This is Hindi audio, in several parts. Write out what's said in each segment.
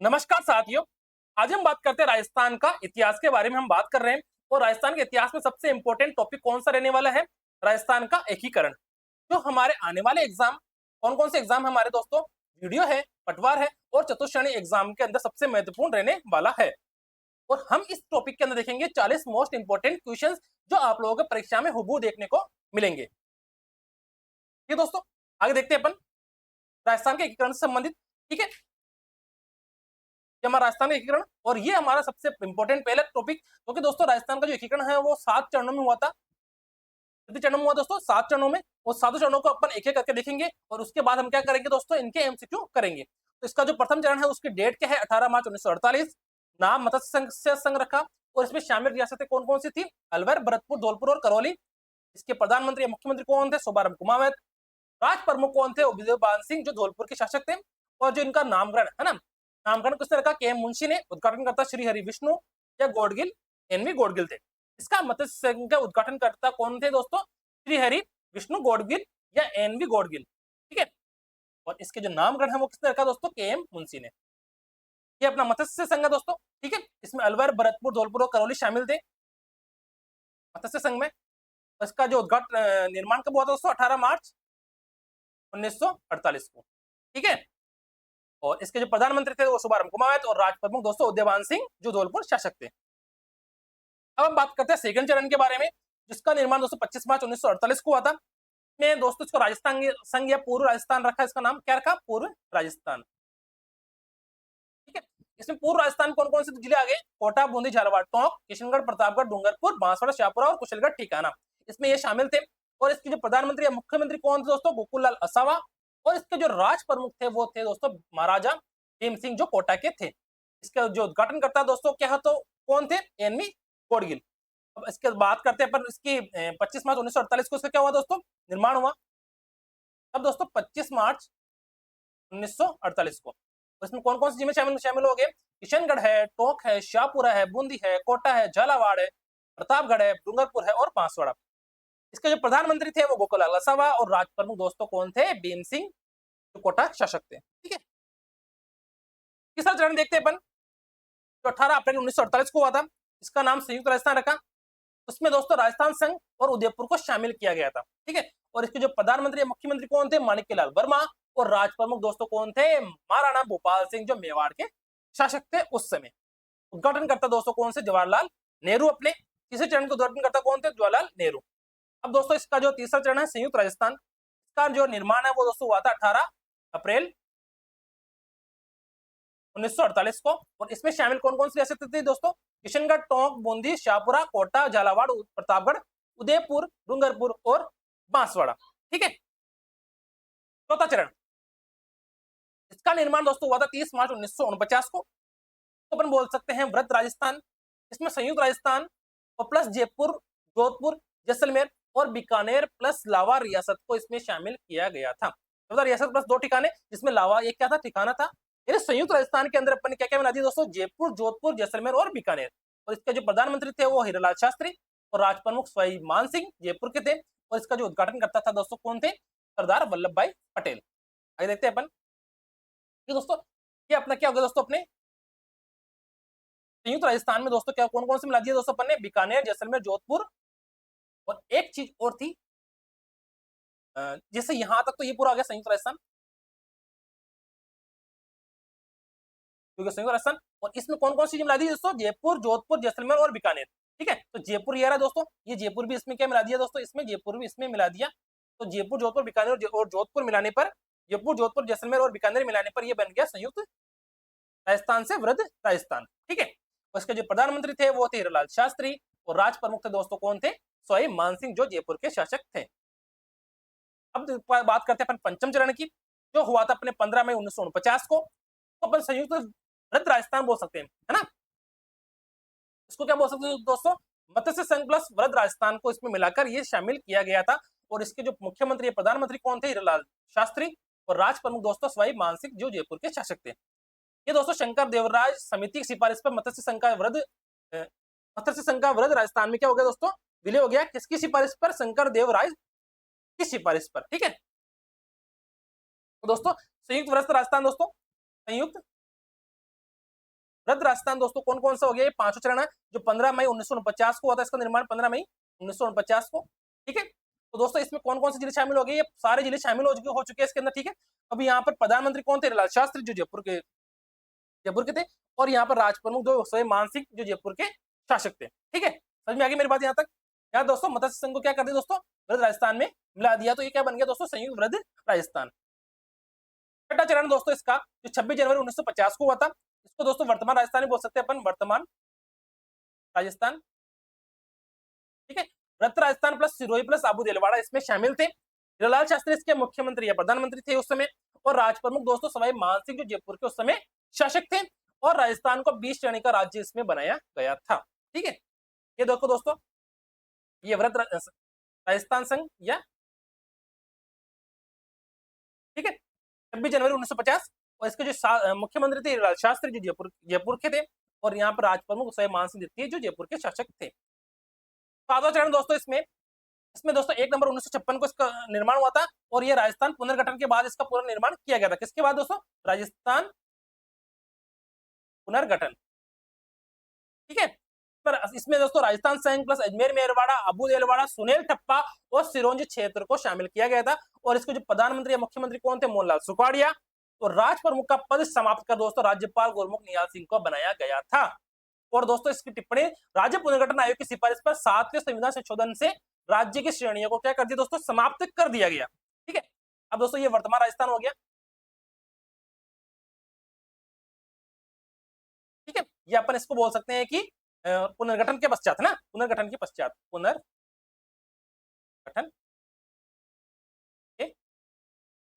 नमस्कार साथियों। आज हम बात करते हैं राजस्थान का इतिहास के बारे में हम बात कर रहे हैं। और राजस्थान के इतिहास में सबसे इंपॉर्टेंट टॉपिक कौन सा रहने वाला है? राजस्थान का एकीकरण। जो हमारे आने वाले एग्जाम, कौन कौन से एग्जाम हमारे दोस्तों, वीडियो है, पटवार है और चतुश्रेणी एग्जाम के अंदर सबसे महत्वपूर्ण रहने वाला है। और हम इस टॉपिक के अंदर देखेंगे 40 मोस्ट इंपोर्टेंट क्वेश्चंस जो आप लोगों को परीक्षा में हुबहू देखने को मिलेंगे। ये दोस्तों, आगे देखते हैं अपन राजस्थान के एकीकरण से संबंधित। ठीक है, ये हमारा राजस्थान का एकीकरण और ये हमारा सबसे इंपॉर्टेंट पहला टॉपिक, क्योंकि दोस्तों राजस्थान का जो एकीकरण है वो 7 चरणों में हुआ था। कितने चरणों में हुआ दोस्तों? 7 चरणों में। और सातों चरणों को अपन एक एक करके देखेंगे और उसके बाद हम क्या करेंगे दोस्तों, इनके एमसीक्यू करेंगे। तो इसका जो प्रथम चरण है उसकी डेट क्या है? 18 मार्च 1948। नाम मत्स्य संघ से संघ रखा। और इसमें शामिल रियासतें कौन कौन सी थी? अलवर, भरतपुर, धौलपुर और करौली। इसके प्रधानमंत्री या मुख्यमंत्री कौन थे? शोभाराम कुमावत। राज प्रमुख कौन थे? उदय बान सिंह जो धौलपुर के शासक थे। और जो इनका नामकरण है ना, नामकरण किसने रखा? के एम मुंशी ने। उद्घाटनकर्ता श्री हरि विष्णु या गौडगिल, एनवी गौडगिल थे। इसका मत्स्य संघ का उद्घाटनकर्ता कौन थे दोस्तों? श्री हरि विष्णु गौडगिल या एनवी गौडगिल। ठीक है, और इसके जो नामकरण है वो किसने रखा दोस्तों? के एम मुंशी ने। ये अपना मत्स्य संघ है दोस्तों। ठीक है, इसमें अलवर, भरतपुर, धौलपुर और करौली शामिल थे मत्स्य संघ में। इसका जो उद्घाटन निर्माण कब हुआ था दोस्तों? 18 मार्च 1948 को। ठीक है, और इसके जो प्रधानमंत्री थे वो शुभारंभ कुमावत और राज प्रमुख दोस्तों उदयवान सिंह जो धौलपुर शासक थे। अब हम बात करते हैं सेकंड चरण के बारे में, जिसका निर्माण दोस्तों 25 मार्च 1948 को हुआ था। मैं दोस्तों इसको राजस्थान संघ या पूर्व राजस्थान रखा। इसका नाम क्या रखा? पूर्व राजस्थान। ठीक है, इसमें पूर्व राजस्थान कौन कौन से जिले आ गए? कोटा, बूंदी, झालावाड़, टोंक, किशनगढ़, प्रतापगढ़, डूंगरपुर, बांसवाड़ा, शाहपुरा और कुशलगढ़ ठिकाना, इसमें ये शामिल थे। और इसके जो प्रधानमंत्री या मुख्यमंत्री कौन थे दोस्तों? गोकुललाल असावा। और इसके जो राज प्रमुख थे वो थे दोस्तों महाराजा भीम सिंह जो कोटा के थे। इसका जो उद्घाटन करता दोस्तों क्या है, तो कौन थे? एनवी गौडगिल। अब इसके बात करते हैं अपन इसकी 25 मार्च 1948 को इसका क्या हुआ दोस्तों? निर्माण हुआ। अब दोस्तों 25 मार्च 1948 को। तो इसमें कौन कौन सी जिले शामिल शामिल हो गए? किशनगढ़ है, टोंक है, शाहपुरा है, बूंदी है, कोटा है, झालावाड़ है, प्रतापगढ़ है, डूंगरपुर है और बांसवाड़ा। इसके जो प्रधानमंत्री थे वो गोकुललाल असावा और राज प्रमुख दोस्तों कौन थे? भीम सिंह जो कोटा शासक थे। ठीक है, तीसरा चरण देखते हैं अपन, जो 18 अप्रैल 1948 को हुआ था। इसका नाम संयुक्त राजस्थान रखा। उसमें दोस्तों राजस्थान संघ और उदयपुर को शामिल किया गया था। ठीक है, और इसके जो प्रधानमंत्री या मुख्यमंत्री कौन थे? माणिक्यलाल वर्मा। और राज प्रमुख दोस्तों कौन थे? महाराणा भोपाल सिंह जो मेवाड़ के शासक थे उस समय। उद्घाटन करता दोस्तों कौन से? जवाहरलाल नेहरू। अपने तीसरे चरण का उद्घाटन करता कौन थे? जवाहरलाल नेहरू। अब दोस्तों इसका जो तीसरा चरण है संयुक्त राजस्थान, इसका जो निर्माण है वो दोस्तों हुआ था 18 अप्रैल 1948 को। और इसमें शामिल कौन कौन सी रियासतें थी दोस्तों? किशनगढ़, टोंक, बूंदी, शाहपुरा, कोटा, झालावाड़, प्रतापगढ़, उदयपुर, डूंगरपुर और बांसवाड़ा। ठीक है, चौथा चरण, इसका निर्माण दोस्तों हुआ था 30 मार्च 1949 को। तो अपन बोल सकते हैं वृहद राजस्थान। इसमें संयुक्त राजस्थान और प्लस जयपुर, जोधपुर, जैसलमेर और बीकानेर प्लस लावा रियासत को इसमें शामिल किया गया था। तो रियासत प्लस 2 ठिकाने, जिसमें लावा एक क्या था? ठिकाना था। यानी संयुक्त राजस्थान के अंदर अपन ने क्या क्या मिला दिया दोस्तों? जयपुर, जोधपुर, जैसलमेर और बीकानेर। और इसके जो प्रधानमंत्री थे वो हीरालाल शास्त्री और राज प्रमुख स्वाई मान सिंह जयपुर के थे। और इसका जो उद्घाटन करता था दोस्तों कौन थे? सरदार वल्लभ भाई पटेल। आगे देखते हैं अपन। ये दोस्तों, ये अपना क्या हो गया दोस्तों? अपने संयुक्त राजस्थान में दोस्तों क्या कौन कौन से मिला दिया दोस्तों अपन ने? बीकानेर, जैसलमेर, जोधपुर और एक चीज और थी, जैसे यहां तक तो ये पूरा आ गया संयुक्त राजस्थान, क्योंकि संयुक्त राजस्थान। और इसमें कौन कौन सी चीज मिला दी दोस्तों? जयपुर, जोधपुर, जैसलमेर और बीकानेर। ठीक है, तो जयपुर ये रहा दोस्तों, ये जयपुर भी इसमें क्या मिला दिया दोस्तों? इसमें जयपुर भी इसमें मिला दिया। तो जयपुर, जोधपुर, बीकानेर और जोधपुर मिलाने पर, जयपुर, जोधपुर, जैसलमेर और बीकानेर मिलाने पर यह बन गया संयुक्त राजस्थान से वृहद राजस्थान। ठीक है, और इसके जो प्रधानमंत्री थे वो थे हीरालाल शास्त्री और राज प्रमुख थे दोस्तों कौन थे? सवाई मानसिंह जो जयपुर के शासक थे। अब बात करते हैं अपन पंचम चरण की, जो हुआ था अपने 15 मई 1949 को। तो अपन संयुक्त वृहद राजस्थान बोल सकते हैं, है ना। इसको क्या बोल सकते हैं दोस्तों? मत्स्य संघ प्लस वृहद राजस्थान को इसमें मिलाकर ये शामिल किया गया था। और इसके जो मुख्यमंत्री प्रधानमंत्री कौन थे? हीरालाल शास्त्री और राज प्रमुख दोस्तों सवाई मानसिंह जो जयपुर के शासक थे। ये दोस्तों शंकर देवराज समिति की सिफारिश पर मत्स्य संघ का वृहद राजस्थान में क्या हो गया दोस्तों? विलय हो गया। किसकी सिफारिश पर? शंकर देवराज की सिफारिश पर। ठीक है, तो दोस्तों संयुक्त वृहद राजस्थान दोस्तों, संयुक्त वृहद राजस्थान दोस्तों कौन कौन सा हो गया, ये पांचों चरण है जो 15 मई 1949 को हुआ था, इसका निर्माण 15 मई 1949 को। ठीक है, तो दोस्तों इसमें कौन कौन से जिले शामिल हो गए, ये सारे जिले शामिल हो चुके हैं इसके अंदर। ठीक है, अब यहाँ पर प्रधानमंत्री कौन थे, लाल शास्त्री जो जयपुर के थे, और यहाँ पर राज प्रमुख जो स्वयं मान सिंह जो जयपुर के शासक थे। ठीक है, समझ में आ गई मेरी बात यहाँ तक। यहाँ दोस्तों मत्स्य संघ को क्या कर दिया दोस्तों, वृहद राजस्थान में मिला दिया, तो ये क्या बन गया दोस्तों, संयुक्त वृहद राजस्थान। छठा चरण दोस्तों इसका जो 26 जनवरी 1950 को हुआ था, इसको दोस्तों वर्तमान राजस्थान भी बोल सकते हैं अपन, वर्तमान राजस्थान। ठीक है, वृहद राजस्थान प्लस सिरोही प्लस आबू देलवाड़ा इसमें शामिल थे। हीरालाल शास्त्री इसके मुख्यमंत्री या प्रधानमंत्री थे उस समय, और राज प्रमुख दोस्तों सवाई मान सिंह जो जयपुर के उस समय शासक थे, और राजस्थान को 20 श्रेणी का राज्य इसमें बनाया गया था। ठीक है, ये देखो दोस्तों, ये वृहद राजस्थान संघ या ठीक है 26 जनवरी 1950, और इसके जो मुख्यमंत्री थे हीरालाल शास्त्री जो जयपुर के थे, और यहाँ पर राज प्रमुख स्वयं मान सिंह द्वितीय जो जयपुर के शासक थे। सातवां चरण दोस्तों इसमें दोस्तों 1 नंबर 1956 को इसका निर्माण हुआ था, और ये राजस्थान पुनर्गठन के बाद इसका पूरा निर्माण किया गया था। किसके बाद दोस्तों, राजस्थान पुनर्गठन। ठीक है, पर इसमें दोस्तों राजस्थान संघ प्लस अजमेर मेरवाड़ा, अबू देलवाड़ा, सुनेल ठप्पा और सिरोंज क्षेत्र को शामिल किया गया था, और इसको जो प्रधानमंत्री या मुख्यमंत्री कौन थे, मोहनलाल सुखाड़िया, तो राज प्रमुख का पद समाप्त कर दोस्तों राज्यपाल गुरमुख निहाल सिंह को बनाया गया था। और दोस्तों इसकी टिप्पणी राज्य पुनर्गठन आयोग की सिफारिश पर 7वें संविधान संशोधन से राज्य की श्रेणियों को क्या कर दिया दोस्तों, समाप्त कर दिया गया। ठीक है, अब दोस्तों ये वर्तमान राजस्थान हो गया। ठीक है, ये अपन इसको बोल सकते हैं कि पुनर्गठन के पश्चात है ना, पुनर्गठन के पश्चात, पुनर्गठन के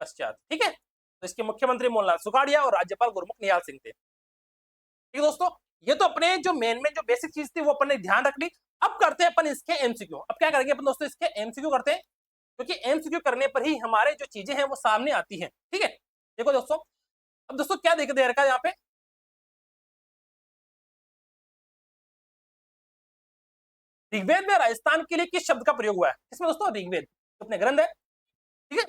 पश्चात। ठीक है, तो इसके मुख्यमंत्री मोहनलाल सुखाड़िया और राज्यपाल गुरमुख निहाल सिंह थे। ठीक है दोस्तों, ये तो अपने जो मेन जो बेसिक चीज थी वो अपन ने ध्यान रख ली। अब करते हैं अपन इसके एमसीक्यू। अब क्या करेंगे अपन दोस्तों, इसके एमसीक्यू करते हैं, क्योंकि एमसीक्यू करने पर ही हमारे जो चीजें हैं वो सामने आती हैं। ठीक है, देखो दोस्तों, अब दोस्तों क्या देख दे रखा है यहाँ पे, ऋग्वेद में राजस्थान के लिए किस शब्द का प्रयोग हुआ है, इसमें दोस्तों ऋग्वेद अपने ग्रंथ है। ठीक है,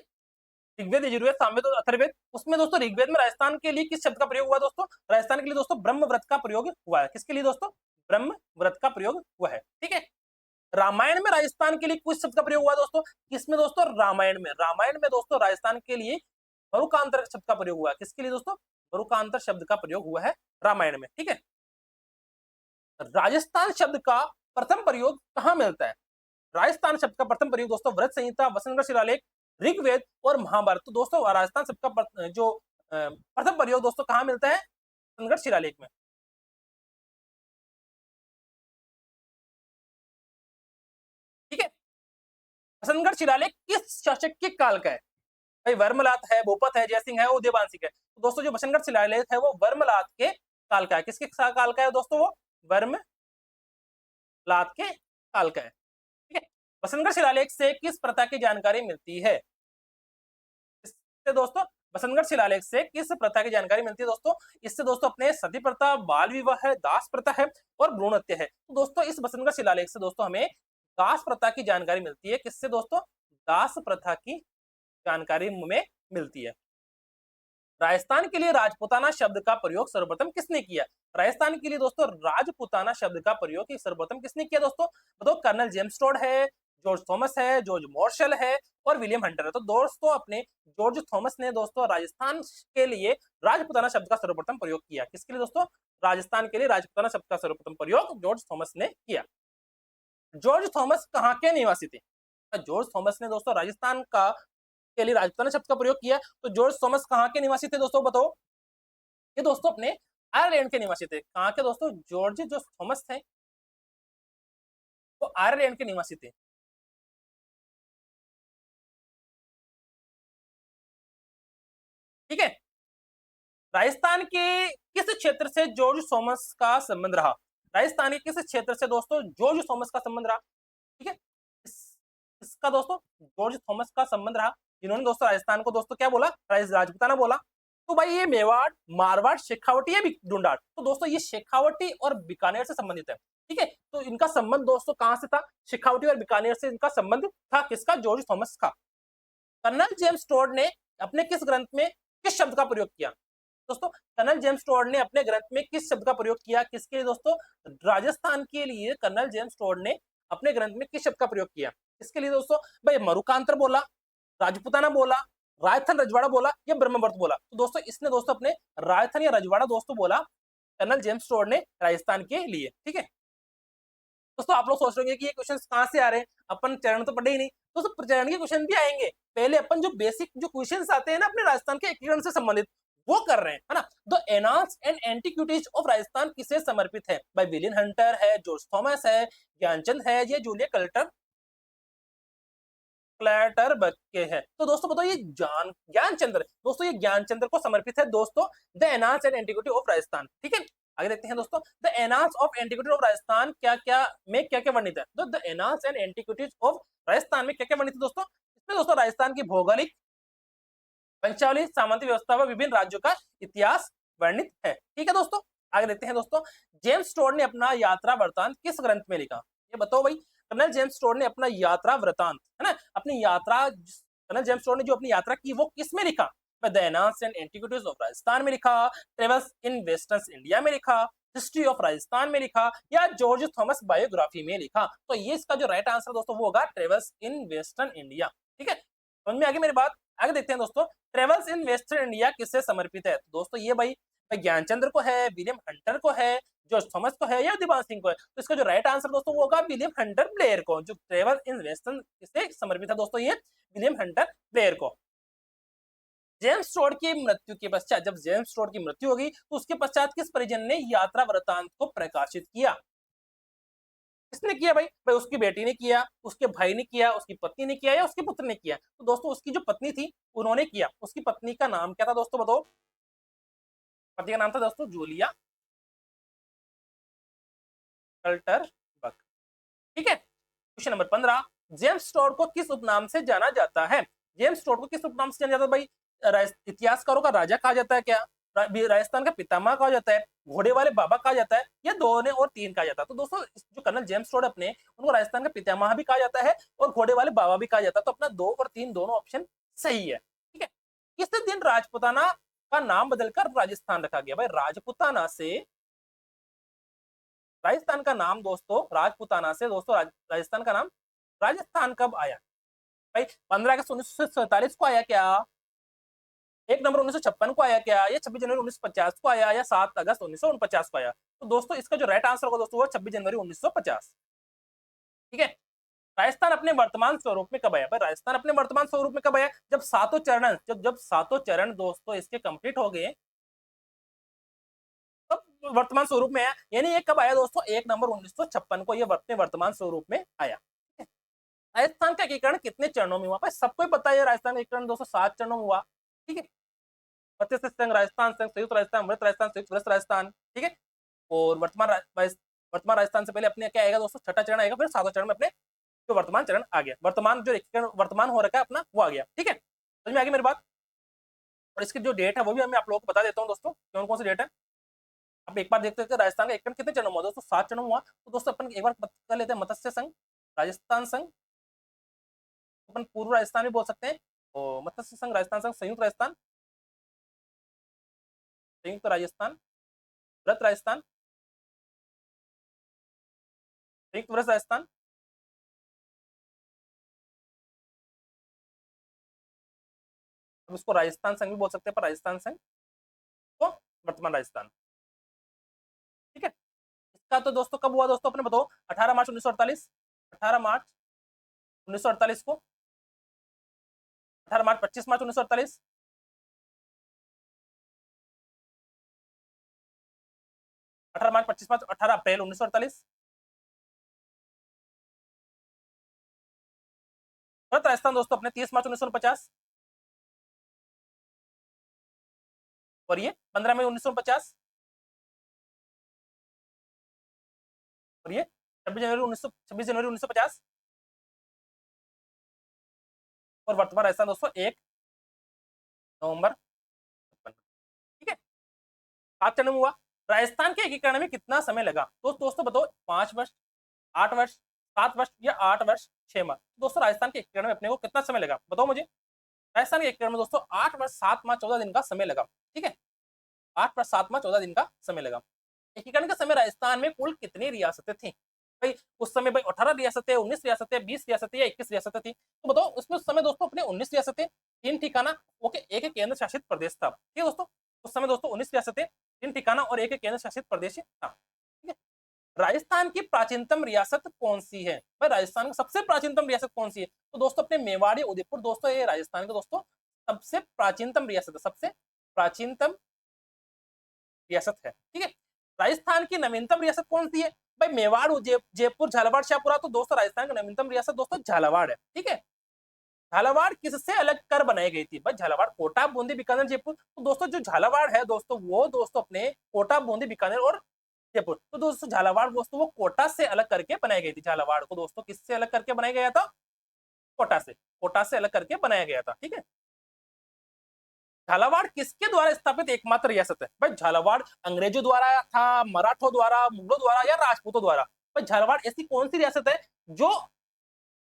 ऋग्वेद, यजुर्वेद, सामवेद और अथर्ववेद, उसमें दोस्तों ऋग्वेद में राजस्थान के लिए किस शब्द का प्रयोग हुआ दोस्तों, राजस्थान के लिए दोस्तों ब्रह्मव्रत का प्रयोग हुआ है। किसके लिए दोस्तों, ब्रह्मव्रत का प्रयोग हुआ है। ठीक है, रामायण में राजस्थान के लिए कुछ शब्द का प्रयोग हुआ दोस्तों, किसमें दोस्तों, रामायण में दोस्तों राजस्थान के लिए मरुकांतर शब्द का प्रयोग हुआ है। किसके लिए दोस्तों, मरुकांतर शब्द का प्रयोग हुआ है रामायण में। ठीक है, राजस्थान शब्द का प्रथम प्रयोग कहां मिलता है, राजस्थान शब्द का प्रथम प्रयोग दोस्तों व्रत संहिता, वसंतगढ़ शिलालेख, ऋग्वेद और महाभारत। तो दोस्तों राजस्थान शब्द का जो प्रथम प्रयोग दोस्तों कहां मिलता है, वसंतगढ़ शिलालेख में। ठीक है, वसंतगढ़ शिलालेख किस शासक के काल का है, भाई वर्मलात है, भूपत है, जयसिंह है, उदयभान सिंह है। तो दोस्तों जो वसंतगढ़ शिलालेख है वो वर्मलात के काल का है। किसके काल का है दोस्तों, वो वर्मलात के काल का है। ठीक है, वसंतगढ़ शिलालेख से किस प्रथा की जानकारी मिलती है, इससे दोस्तों वसंतगढ़ शिलालेख से किस प्रथा की जानकारी मिलती है दोस्तों, इससे दोस्तों अपने सती प्रथा, बाल विवाह है, दास प्रथा है और भ्रूण हत्या है। तो दोस्तों इस वसंतगढ़ शिलालेख से दोस्तों हमें दास प्रथा की जानकारी मिलती है। किससे दोस्तों, दास प्रथा की जानकारी में मिलती है। राजस्थान के लिए राजपूताना शब्द का प्रयोग सर्वप्रथम किसने किया, राजस्थान के लिए दोस्तों राजपूताना शब्द का प्रयोग सर्वप्रथम किसने किया दोस्तों, बताओ, कर्नल जेम्स टोड है, जॉर्ज थॉमस है, जॉर्ज मार्शल है और विलियम हंटर है। तो दोस्तों अपने जॉर्ज थॉमस ने दोस्तों राजस्थान के लिए राजपूताना शब्द का सर्वप्रथम प्रयोग किया। किसके लिए दोस्तों, राजस्थान के लिए राजपूताना शब्द का सर्वप्रथम प्रयोग जॉर्ज थॉमस ने किया। जॉर्ज थॉमस कहाँ के निवासी थे, जॉर्ज थॉमस ने दोस्तों राजस्थान का के लिए राजपूताना शब्द का प्रयोग किया। तो जॉर्ज थॉमस कहाँ के निवासी थे दोस्तों, बताओ, ये दोस्तों अपने आयरलैंड के निवासी थे। कहाँ के दोस्तों, जॉर्ज जो थॉमस थे वो आयरलैंड के निवासी थे। ठीक है, राजस्थान के किस क्षेत्र से जॉर्ज थॉमस का संबंध रहा, राजस्थान के किस क्षेत्र से दोस्तों जॉर्ज थॉमस का संबंध रहा। ठीक है, इसका दोस्तों जॉर्ज थॉमस का संबंध रहा, जिन्होंने दोस्तों राजस्थान को दोस्तों क्या बोला, राजपूताना बोला। तो भाई ये मेवाड़, मारवाड़, शेखावटी या डुंडार, तो दोस्तों ये शेखावटी और बीकानेर से संबंधित है। ठीक है, तो इनका संबंध दोस्तों कहां से था, शेखावटी और बीकानेर से इनका संबंध था। किसका, जॉर्ज थॉमस का। कर्नल जेम्स टोड ने अपने किस ग्रंथ में किस शब्द का प्रयोग किया, दोस्तों कर्नल जेम्स टोड ने अपने ग्रंथ में किस शब्द का प्रयोग किया, किसके लिए दोस्तों? राजस्थान के लिए कर्नल जेम्स टोड ने अपने ग्रंथ में किस शब्द का प्रयोग किया? इसके लिए दोस्तों भाई मरुकांतर बोला, राजपुताना बोला, रायथन रजवाड़ा बोला या ब्रह्मवर्त बोला। तो दोस्तों इसने दोस्तों अपने रायथन या रजवाड़ा दोस्तों बोला कर्नल जेम्स टोड ने राजस्थान के लिए। ठीक है दोस्तों, आप लोग सोच रहे होंगे कि ये क्वेश्चन कहाँ से आ रहे हैं, अपन चरण तो पढ़े ही नहीं। दोस्तों चरण के क्वेश्चन भी आएंगे, पहले अपन जो बेसिक जो क्वेश्चन आते हैं ना अपने राजस्थान के एकीकरण से संबंधित वो कर रहे हैं, है ना। The annals and antiquities of Rajasthan किसे समर्पित है? भाई विलियम हंटर है, जॉर्ज थॉमस है, ज्ञानचंद है, ये जूलिया क्लैटर बक्के है। तो दोस्तों बताओ ये ज्ञानचंद्र, दोस्तों ये ज्ञानचंद्र को समर्पित है दोस्तों the annals and antiquity of Rajasthan. ठीक है आगे देखते हैं दोस्तों, the annals of antiquity of Rajasthan क्या क्या में क्या क्या वर्णित है? तो the annals and antiquities of Rajasthan में क्या क्या वर्णित है दोस्तों? इसमें दोस्तों राजस्थान की भौगोलिक, वंशावली, सामंती व्यवस्था व विभिन्न राज्यों का इतिहास वर्णित है। ठीक है दोस्तों, आगे देखते हैं दोस्तों, जेम्स टोड ने अपना यात्रा वृतांत किस ग्रंथ में लिखा? ये बताओ भाई, कर्नल जेम्स टोड ने अपना यात्रा वृतांत, है ना, अपनी यात्रा, कर्नल जेम्स टोड ने जो अपनी यात्रा की वो किस में लिखा? The annals and antiquities of Rajasthan में लिखा, ट्रेवल्स इन वेस्टर्न इंडिया में लिखा, हिस्ट्री ऑफ राजस्थान में लिखा या जॉर्ज थॉमस बायोग्राफी में लिखा? तो ये इसका जो राइट आंसर दोस्तों वो होगा ट्रेवल्स इन वेस्टर्न इंडिया। ठीक है समझ में आगे मेरी बात? आगे देखते हैं दोस्तों, ट्रेवल्स इन वेस्टर्न इंडिया किससे समर्पित है? तो दोस्तों ये भाई ज्ञानचंद्र को है, विलियम हंटर को है, जॉर्ज थॉमस को है या दिवान सिंह को है? तो इसका जो राइट आंसर दोस्तों वो होगा विलियम हंटर ब्लेयर को। जो ट्रेवल इन वेस्टर्न किससे समर्पित है दोस्तों? ये विलियम हंटर ब्लेयर को। जेम्स टोड की मृत्यु के पश्चात, जब जेम्स टोड की मृत्यु होगी तो उसके पश्चात किस परिजन ने यात्रा वृतांत को प्रकाशित किया? किसने किया भाई? भाई उसकी बेटी ने किया, उसके भाई ने किया, उसकी पत्नी ने किया या उसके पुत्र ने किया? तो दोस्तों उसकी जो पत्नी थी उन्होंने किया। उसकी पत्नी का नाम क्या था दोस्तों बताओ? पत्नी का नाम था दोस्तों जूलिया कल्टर बक। ठीक है क्वेश्चन नंबर 15, जेम्स टोड को किस उपनाम से जाना जाता है? जेम्स टोड को किस उपनाम से जाना जाता है भाई? इतिहासकारों का राजा कहा जाता है क्या? राजस्थान का पितामह कहा जाता है, घोड़े वाले बाबा कहा जाता है या दो ने और तीन कहा जाता है? तो दोस्तों जो कर्नल जेम्स टोड अपने उनको राजस्थान का पितामह भी कहा जाता है और घोड़े वाले बाबा भी कहा जाता है। तो अपना दो और तीन दोनों ऑप्शन सही है। ठीक है किस दिन राजपुताना का नाम बदलकर राजस्थान रखा गया? भाई राजपुताना से राजस्थान का नाम दोस्तों, राजपुताना से दोस्तों राजस्थान का नाम राजस्थान कब आया? भाई 15 अगस्त 1947 को आया क्या? 1 नवंबर 1956 को आया क्या? या 26 जनवरी 1950 को आया या 7 अगस्त 1949 को आया? तो दोस्तों इसका जो राइट आंसर होगा दोस्तों वो 26 जनवरी 1950। ठीक है राजस्थान अपने वर्तमान स्वरूप में कब आया? भाई राजस्थान अपने वर्तमान स्वरूप में कब आया? जब सातों चरण, जब सातों चरण दोस्तों इसके कंप्लीट हो गए तब वर्तमान स्वरूप में आया। यानी ये कब आया दोस्तों? 1 नवंबर 1956 को ये अपने वर्तमान स्वरूप में आया। राजस्थान का एकीकरण कितने चरणों में हुआ? भाई सबको ही पता है राजस्थान का एकीकरण दोस्तों 7 चरणों में हुआ। ठीक है प्रतिष्ठित संघ राजस्थान, संघ संयुक्त राजस्थान, मृत राजस्थान, संयुक्त वृत्त राजस्थान। ठीक है और वर्तमान राजस्थान से पहले अपने क्या आएगा दोस्तों? छठा चरण आएगा, फिर सातवां चरण में अपने जो वर्तमान चरण आ गया, वर्तमान जो एकीकरण वर्तमान हो रखा है अपना वो आ गया। ठीक है समझ में आ गई मेरी बात? और इसकी जो डेट है वो भी मैं आप लोगों को बता देता हूँ दोस्तों, कौन कौन सी डेट है। अब एक बार देखते हैं राजस्थान का एकीकरण कितने चरणों में हुआ दोस्तों? 7 चरणों में हुआ। तो दोस्तों अपन एक बार कर लेते हैं मत्स्य संघ, राजस्थान संघ, अपन पूर्व राजस्थान भी बोल सकते हैं, और मत्स्य संघ, राजस्थान संघ, संयुक्त राजस्थान, संयुक्त राजस्थान, वृत्त राजस्थान, संयुक्त वृत्त राजस्थान, अब इसको राजस्थान संघ भी बोल सकते हैं, पर राजस्थान संघ तो वर्तमान राजस्थान। ठीक है इसका तो दोस्तों कब हुआ दोस्तों अपने बताओ? 18 मार्च 1948, 18 मार्च 1948 को, 18 मार्च, 25 मार्च 1948, 18 मार्च, 25 मार्च, 18 अप्रैल 1948। राजस्थान दोस्तों अपने 30 मार्च 1950 और ये 15 मई 1950 और ये 26 जनवरी 1950 और वर्तमान राजस्थान दोस्तों 1 नवंबर 56। ठीक है 7 चरण हुआ। राजस्थान के एकीकरण में कितना समय लगा? तो दोस्तों बताओ 5 वर्ष, 8 वर्ष, 7 वर्ष या 8 वर्ष 6 माह? दोस्तों राजस्थान के एकीकरण में अपने को कितना समय लगा बताओ मुझे? राजस्थान के एकीकरण में दोस्तों 8 वर्ष 7 माह 14 दिन का समय लगा। ठीक है 8 + 7 = 14 दिन का समय लगा। एकीकरण के समय राजस्थान में कुल कितनी रियासतें थी? भाई उस समय भाई 18 रियासतें, 19 रियासतें, 20 रियासतें या 21 रियासतें थी? तो बताओ उसमें उस समय दोस्तों अपने 19 रियासतें, 3 ठिकाना, ओके, एक केंद्र शासित प्रदेश था। ठीक है दोस्तों, उस समय दोस्तों 19 रियासतें, 3 ठिकाना और एक केंद्र शासित प्रदेश था। ठीक है, राजस्थान की प्राचीनतम रियासत कौन सी है? भाई राजस्थान की सबसे प्राचीनतम रियासत कौन सी है? तो दोस्तों अपने मेवाड़ी उदयपुर दोस्तों, ये राजस्थान का दोस्तों सबसे प्राचीनतम रियासत है, सबसे प्राचीनतम रियासत है। ठीक है, राजस्थान की नवीनतम रियासत कौन सी है? भाई मेवाड़, जयपुर, झालावाड़, शाहपुरा। तो दोस्तों राजस्थान की नवीनतम रियासत दोस्तों झालावाड़ है। ठीक है, झालावाड़ किससे अलग कर बनाई गई थी? भाई झालावाड़ कोटा, बूंदी, बीकानेर, जयपुर। तो दोस्तों जो झालावाड़ है दोस्तों, वो दोस्तों अपने कोटा, बूंदी, बीकानेर और जयपुर। तो दोस्तों झालावाड़ दोस्तों वो कोटा से अलग करके बनाई गई थी। झालावाड़ को दोस्तों किससे अलग करके बनाया गया था? कोटा से, कोटा से अलग करके बनाया गया था। ठीक है, झालावाड़ किसके द्वारा स्थापित एकमात्र रियासत है? भाई झालावाड़ अंग्रेजों द्वारा था, मराठों द्वारा, मुगलों द्वारा या राजपूतों द्वारा? भाई झालावाड़ ऐसी कौन सी रियासत है जो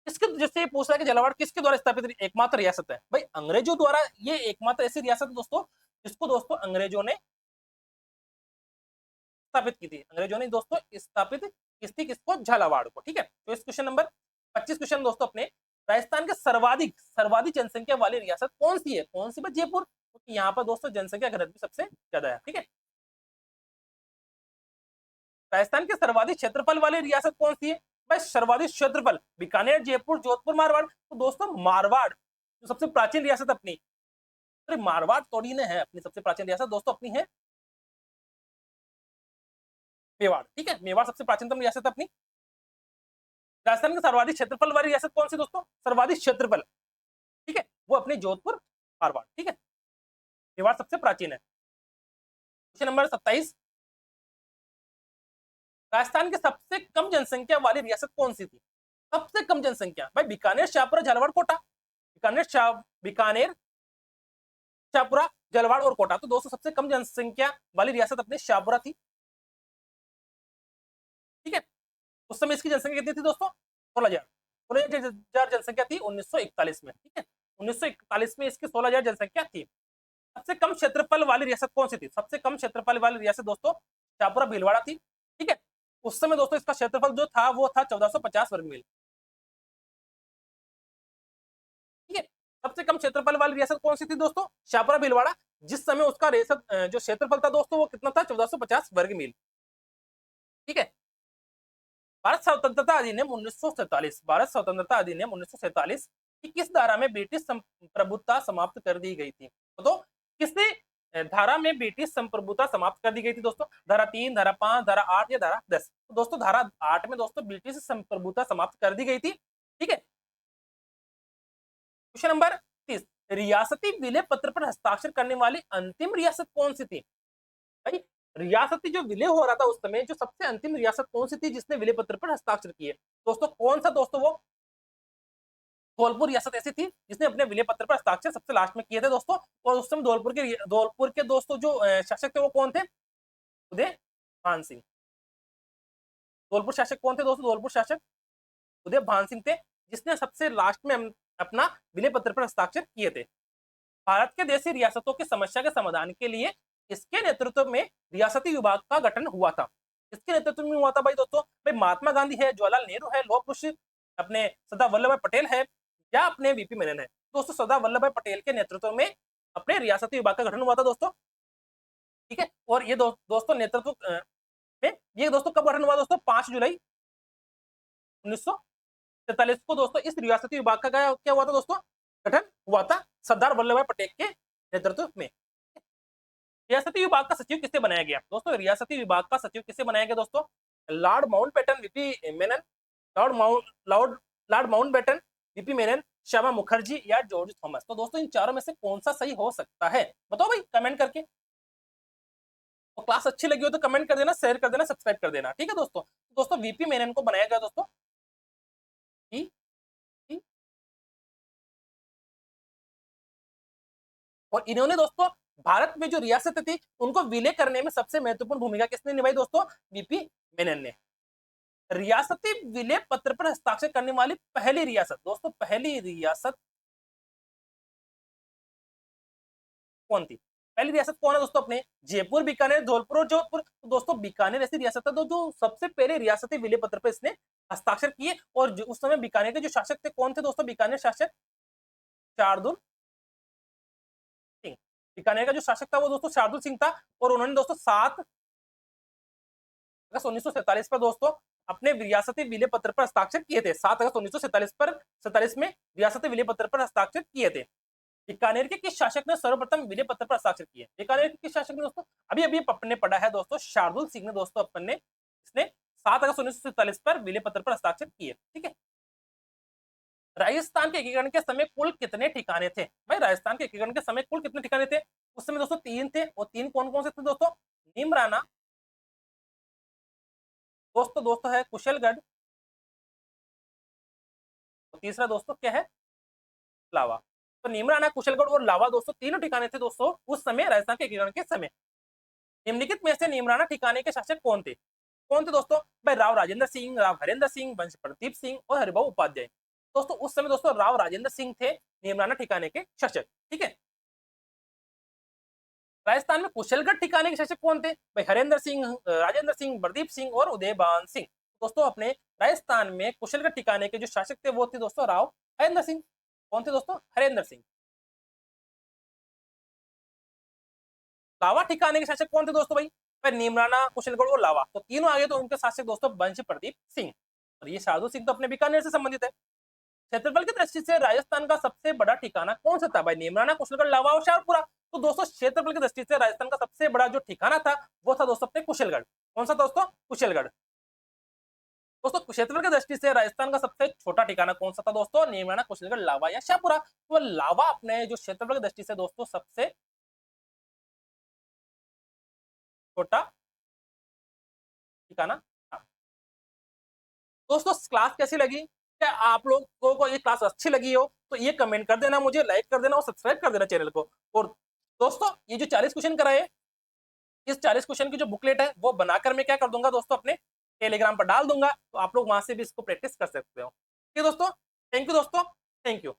किसके, जैसे पूछ रहा है कि झालावाड़ किसके द्वारा स्थापित एकमात्र रियासत है? भाई अंग्रेजों द्वारा ये एकमात्र ऐसी रियासत है दोस्तों जिसको दोस्तों अंग्रेजों ने स्थापित की थी। अंग्रेजों ने दोस्तों स्थापित किसको? झालावाड़ को। ठीक है, तो इस क्वेश्चन नंबर 25 क्वेश्चन दोस्तों अपने, राजस्थान के सर्वाधिक सर्वाधिक जनसंख्या वाली रियासत कौन सी है? कौन सी? जयपुर, क्योंकि यहाँ पर दोस्तों जनसंख्या घनत्व सबसे ज्यादा है। ठीक है, राजस्थान के सर्वाधिक क्षेत्रफल वाली रियासत कौन सी है? भाई सर्वाधिक क्षेत्रफल बीकानेर, जयपुर, जोधपुर, मारवाड़। तो दोस्तों मारवाड़ जो सबसे प्राचीन रियासत अपनी, अरे मारवाड़ थोड़ी ने है अपनी सबसे प्राचीन रियासत दोस्तों, अपनी है मेवाड़। ठीक है, मेवाड़ सबसे प्राचीनतम रियासत अपनी। राजस्थान के सर्वाधिक क्षेत्रफल वाली रियासत कौन सी दोस्तों? सर्वाधिक क्षेत्रफल, ठीक है, वो अपनी जोधपुर, मारवाड़। ठीक है, मेवाड़ सबसे प्राचीन है। क्वेश्चन नंबर 27, राजस्थान की सबसे कम जनसंख्या वाली रियासत कौन सी थी? सबसे कम जनसंख्या, भाई बीकानेर, शाहपुरा, झालावाड़, कोटा। बीकानेर, शाहपुरा, झालावाड़ और कोटा। तो दोस्तों सबसे कम जनसंख्या वाली रियासत अपने शाहपुरा थी। ठीक है, उस समय इसकी जनसंख्या कितनी थी दोस्तों? 16,000। 16,000 जनसंख्या थी 1941 में। ठीक है, 1941 में इसकी 16,000 जनसंख्या थी। सबसे कम क्षेत्रफल वाली रियासत कौन सी थी? सबसे कम क्षेत्रफल वाली रियासत दोस्तों शाहपुरा, भीलवाड़ा थी। ठीक है, उस समय दोस्तों इसका क्षेत्रफल जो था वो था 1450 वर्ग मील। ठीक है, सबसे कम क्षेत्रफल वाली रियासत कौन सी थी दोस्तों? शाहपुरा, भीलवाड़ा। जिस समय उसका रियासत जो क्षेत्रफल था दोस्तों वो कितना था? 1450 वर्ग मील। ठीक है, भारत स्वतंत्रता अधिनियम 1947, भारत स्वतंत्रता अधिनियम 1947 की किस धारा में ब्रिटिश संप्रभुता समाप्त कर दी गई थी? तो किस धारा में ब्रिटिश संप्रभुता समाप्त कर दी गई थी दोस्तों? धारा 3, धारा 5, धारा 8 या धारा 10? तो दोस्तों धारा 8 में दोस्तों ब्रिटिश संप्रभुता समाप्त कर दी गई थी। ठीक है, क्वेश्चन नंबर 30, रियासती विलय पत्र पर हस्ताक्षर करने वाली अंतिम रियासत कौन सी थी? भाई रियासती जो विलय हो रहा था उस समय, जो सबसे अंतिम रियासत कौन सी थी जिसने विलय पत्र पर हस्ताक्षर किए? दोस्तों कौन सा दोस्तों? वो धौलपुर रियासत ऐसी थी जिसने अपने विलय पत्र पर हस्ताक्षर सबसे लास्ट में किए थे दोस्तों। और उस समय धौलपुर के दोस्तों जो शासक थे वो कौन थे? उदय भान सिंह। धौलपुर शासक कौन थे दोस्तों? धौलपुर शासक उदय भान सिंह थे, जिसने सबसे लास्ट में अपना विलय पत्र पर हस्ताक्षर किए थे। भारत के देशी रियासतों की समस्या के समाधान के लिए इसके नेतृत्व में रियासती विभाग का गठन हुआ था। इसके नेतृत्व में हुआ था भाई दोस्तों, भाई महात्मा गांधी है, जवाहरलाल नेहरू है, लौह पुरुष अपने सरदार वल्लभ भाई पटेल है या अपने वीपी मेनन है? दोस्तों सरदार वल्लभ भाई पटेल के नेतृत्व में अपने रियासती विभाग का गठन हुआ था दोस्तों। ठीक है, और ये दोस्तों नेतृत्व में ये दोस्तों कब गठन हुआ दोस्तों? 5 जुलाई 1947 को दोस्तों इस रियासती विभाग का क्या हुआ था दोस्तों? गठन हुआ था सरदार वल्लभ भाई पटेल के नेतृत्व में। रियासती विभाग का सचिव किसे बनाया गया दोस्तों? रियासती विभाग का सचिव किसे बनाया गया दोस्तों? Lord Mountbatten, VP Menon, Lord Mountbatten, VP Menon, Shyama Mukherjee या जॉर्ज थॉमस? तो दोस्तों इन चारों में से कौन सा सही हो सकता है? बताओ भाई कमेंट करके। तो क्लास अच्छी लगी हो तो कमेंट कर देना, शेयर कर देना, सब्सक्राइब कर देना। ठीक है दोस्तों, दोस्तों वीपी मेनन को बनाया गया दोस्तों। और इन्होंने दोस्तों भारत में जो रियासत थी उनको विलय करने में सबसे महत्वपूर्ण भूमिका किसने निभाई दोस्तों? वीपी मेनन ने। रियासती विलय पत्र पर हस्ताक्षर करने वाली पहली रियासत दोस्तों, पहली रियासत कौन थी? पहली रियासत कौन है दोस्तों अपने? जयपुर, बीकानेर, धौलपुर और जोधपुर। तो दोस्तों बीकानेर ऐसी रियासत है जो सबसे पहले रियासती विलय पत्र पर इसने हस्ताक्षर किए। और उस समय बीकानेर के जो शासक थे कौन थे दोस्तों? बीकानेर शासक शार्दुल सिंह। बीकानेर का जो शासक था वो दोस्तों शार्दुल सिंह था। और उन्होंने दोस्तों 7 अगस्त 1947 पर दोस्तों अपने रियासती विलय पत्र पर हस्ताक्षर किए थे। 7 अगस्त 1947 में रियासती विलय पत्र पर हस्ताक्षर किए थे। बीकानेर के किस शासक ने सर्वप्रथम विलय पत्र पर हस्ताक्षर किए? बीकानेर के किस शासक ने दोस्तों? अभी अभी अपन ने पढ़ा है दोस्तों, शार्दुल सिंह ने दोस्तों अपन ने इसने 7 अगस्त 1947 पर विलय पत्र पर हस्ताक्षर किए। ठीक है। राजस्थान के एकीकरण के समय कुल कितने ठिकाने थे? भाई राजस्थान के एकीकरण के समय कुल कितने ठिकाने थे? उस समय दोस्तों 3 थे। और 3 कौन कौन से थे दोस्तों? नीमराना, दोस्तों है कुशलगढ़, और तीसरा दोस्तों क्या है? लावा। तो नीमराना, कुशलगढ़ और लावा दोस्तों तीनों ठिकाने थे दोस्तों उस समय राजस्थान के एकीकरण के समय। निम्नलिखित में से नीमराना ठिकाने के शासक कौन थे? कौन थे दोस्तों? भाई राव राजेंद्र सिंह, राव हरेंद्र सिंह, वंश प्रदीप सिंह और हरिभाऊ उपाध्याय। दोस्तों उस समय दोस्तों राव राजेंद्र सिंह थे नीमराना ठिकाने के शासक। ठीक है। राजस्थान में कुशलगढ़ ठिकाने के शासक कौन थे? भाई हरेंद्र सिंह, राजेंद्र सिंह, प्रदीप सिंह और उदयबान सिंह। दोस्तों अपने राजस्थान में कुशलगढ़ ठिकाने के जो शासक थे वो थे दोस्तों राव हरेंद्र सिंह। कौन थे दोस्तों? हरेंद्र सिंह। लावा ठिकाने के शासक कौन थे दोस्तों? भाई नीमराना, कुशलगढ़ और लावा। तो तीनों आगे तो उनके शासक दोस्तों वंश प्रदीप सिंह। और ये शार्दुल सिंह तो अपने बीकानेर से संबंधित है। क्षेत्रफल की दृष्टि से राजस्थान का सबसे बड़ा ठिकाना कौन सा था? भाई नीमराना, कुशलगढ़, लावा और शाहपुरा। तो दोस्तों क्षेत्रफल की दृष्टि से राजस्थान का सबसे बड़ा जो ठिकाना था वो था दोस्तों अपने कुशलगढ़। कौन सा दोस्तों? कुशलगढ़। दोस्तों क्षेत्रफल की दृष्टि से राजस्थान का सबसे छोटा ठिकाना कौन सा था दोस्तों? नीमराना, कुशलगढ़, लावा या शाहपुरा। तो लावा अपने जो क्षेत्रफल की दृष्टि से दोस्तों सबसे छोटा ठिकाना था। दोस्तों क्लास कैसी लगी? क्या आप लोगों को ये क्लास अच्छी लगी हो तो ये कमेंट कर देना, मुझे लाइक कर देना और सब्सक्राइब कर देना चैनल को। और दोस्तों ये जो 40 क्वेश्चन कराए, इस 40 क्वेश्चन की जो बुकलेट है वो बनाकर मैं क्या कर दूंगा दोस्तों अपने टेलीग्राम पर डाल दूंगा, तो आप लोग वहां से भी इसको प्रैक्टिस कर सकते हो। ठीक है दोस्तों, थैंक यू दोस्तों, थैंक यू।